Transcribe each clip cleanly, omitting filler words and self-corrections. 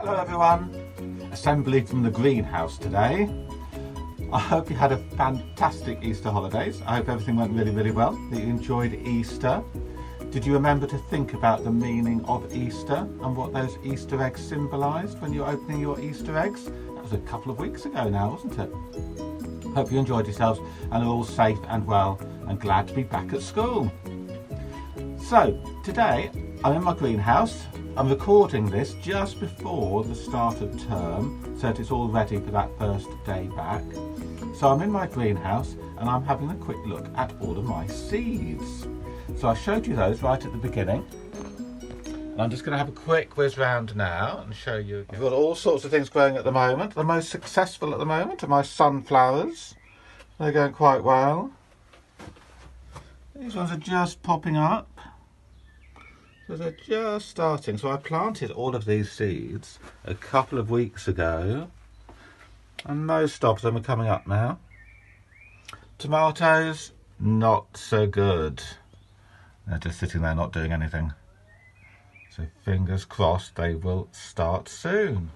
Hello everyone, assembly from the greenhouse today. I hope you had a fantastic Easter holidays. I hope everything went really well, that you enjoyed Easter. Did you remember to think about the meaning of Easter and what those Easter eggs symbolised when you were opening your Easter eggs? That was a couple of weeks ago now, wasn't it? Hope you enjoyed yourselves and are all safe and well and glad to be back at school. So today I'm in my greenhouse. I'm recording this just before the start of term so that it's all ready for that first day back. So I'm in my greenhouse and I'm having a quick look at all of my seeds. So I showed you those right at the beginning. And I'm just going to have a quick whiz round now and show you again. I've got all sorts of things growing at the moment. The most successful at the moment are my sunflowers. They're going quite well. These ones are just popping up. So they're just starting. So I planted all of these seeds a couple of weeks ago and most of them are coming up now. Tomatoes, not so good. They're just sitting there not doing anything. So fingers crossed they will start soon.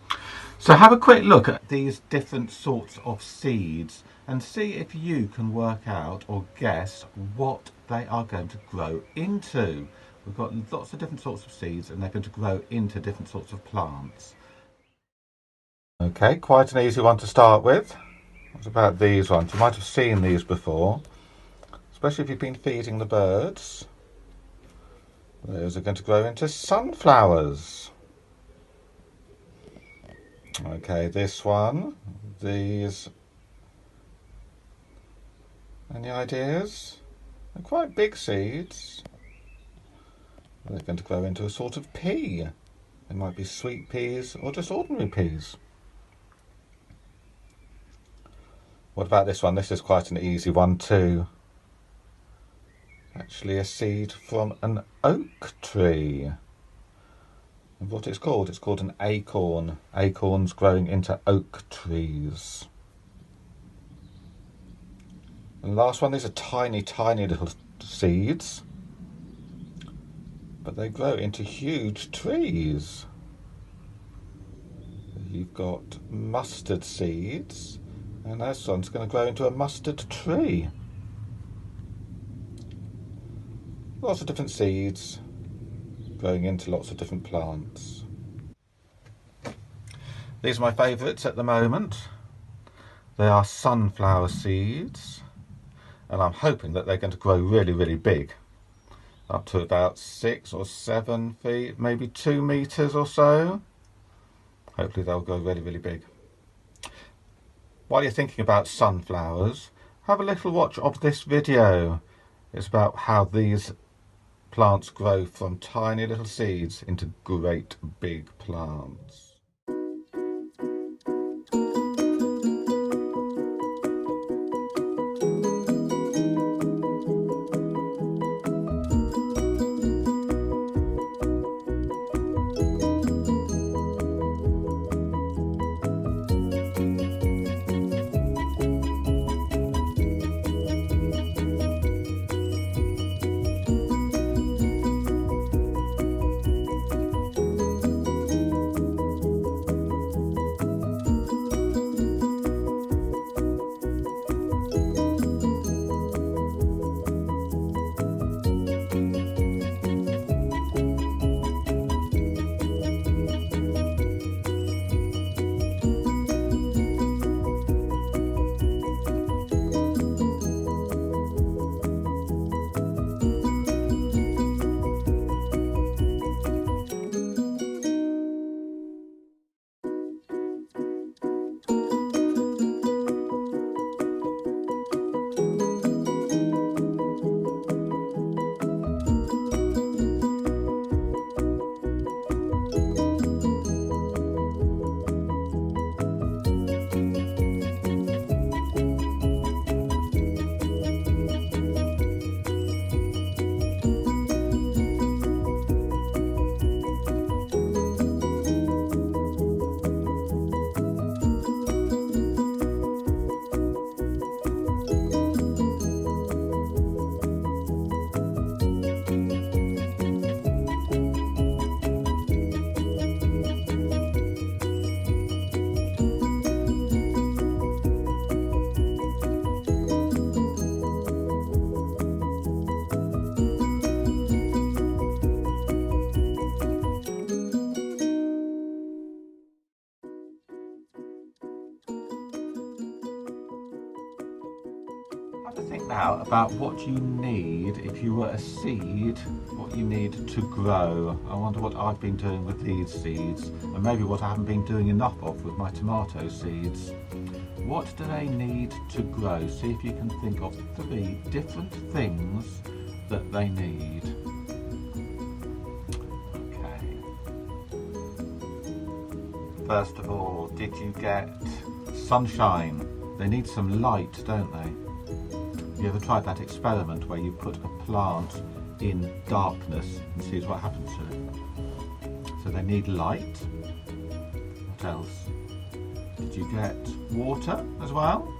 So have a quick look at these different sorts of seeds and see if you can work out or guess what they are going to grow into. We've got lots of different sorts of seeds and they're going to grow into different sorts of plants. Okay, quite an easy one to start with. What about these ones? You might have seen these before, especially if you've been feeding the birds. Those are going to grow into sunflowers. Okay, this one, these. Any ideas? They're quite big seeds. They're going to grow into a sort of pea. They might be sweet peas or just ordinary peas. What about this one? This is quite an easy one too. Actually a seed from an oak tree. And what it's called an acorn. Acorns growing into oak trees. And the last one, these are tiny little seeds. But they grow into huge trees. You've got mustard seeds, and this one's going to grow into a mustard tree. Lots of different seeds growing into lots of different plants. These are my favourites at the moment. They are sunflower seeds, and I'm hoping that they're going to grow really big. Up to about 6 or 7 feet, maybe 2 meters or so. Hopefully they'll grow really big. While you're thinking about sunflowers, have a little watch of this video. It's about how these plants grow from tiny little seeds into great big plants. Now, about what you need if you were a seed, what you need to grow. I wonder what I've been doing with these seeds, and maybe what I haven't been doing enough of with my tomato seeds. What do they need to grow? See if you can think of 3 different things that they need. Okay. First of all, did you get sunshine? They need some light, don't they? Have you ever tried that experiment where you put a plant in darkness and sees what happens to it? So they need light. What else? Did you get water as well?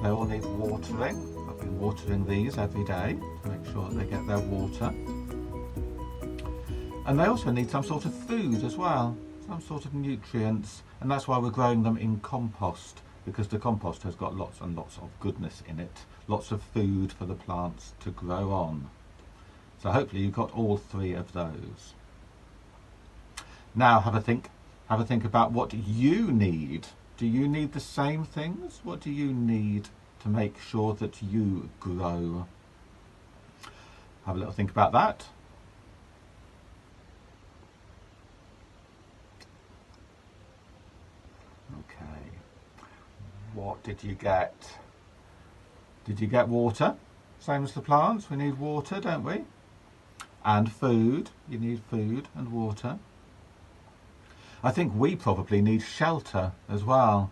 They all need watering. I've been watering these every day to make sure that they get their water. And they also need some sort of food as well, some sort of nutrients, and that's why we're growing them in compost, because the compost has got lots and lots of goodness in it, lots of food for the plants to grow on. So hopefully you've got all 3 of those. Now have a think about what you need. Do you need the same things? What do you need to make sure that you grow? Have a little think about that. Okay. What did you get? Did you get water? Same as the plants, we need water, don't we? And food, you need food and water. I think we probably need shelter as well,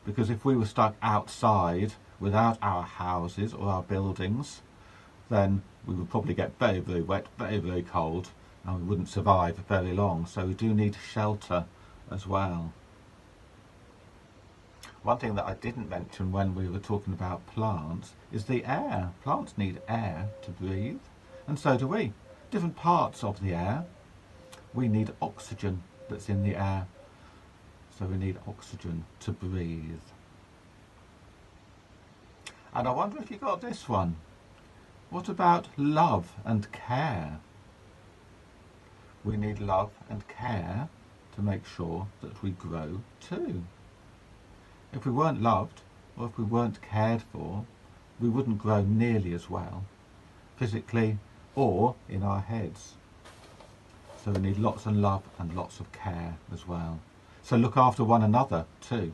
because if we were stuck outside without our houses or our buildings, then we would probably get very, very wet, very, very cold, and we wouldn't survive very long. So we do need shelter as well. One thing that I didn't mention when we were talking about plants is the air. Plants need air to breathe, and so do we. Different parts of the air. We need oxygen that's in the air, so we need oxygen to breathe. And I wonder if you got this one. What about love and care? We need love and care to make sure that we grow too. If we weren't loved, or if we weren't cared for, we wouldn't grow nearly as well, physically or in our heads. So we need lots of love and lots of care as well. So look after one another too.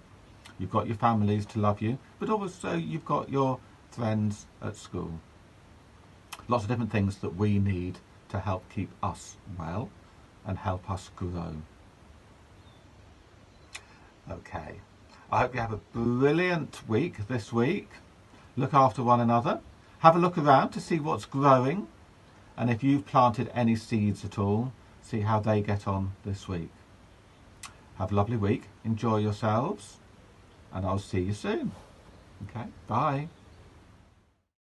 You've got your families to love you, but also you've got your friends at school. Lots of different things that we need to help keep us well and help us grow. Okay. I hope you have a brilliant week this week. Look after one another. Have a look around to see what's growing. And if you've planted any seeds at all, see how they get on this week. Have a lovely week. Enjoy yourselves. And I'll see you soon. Okay, bye.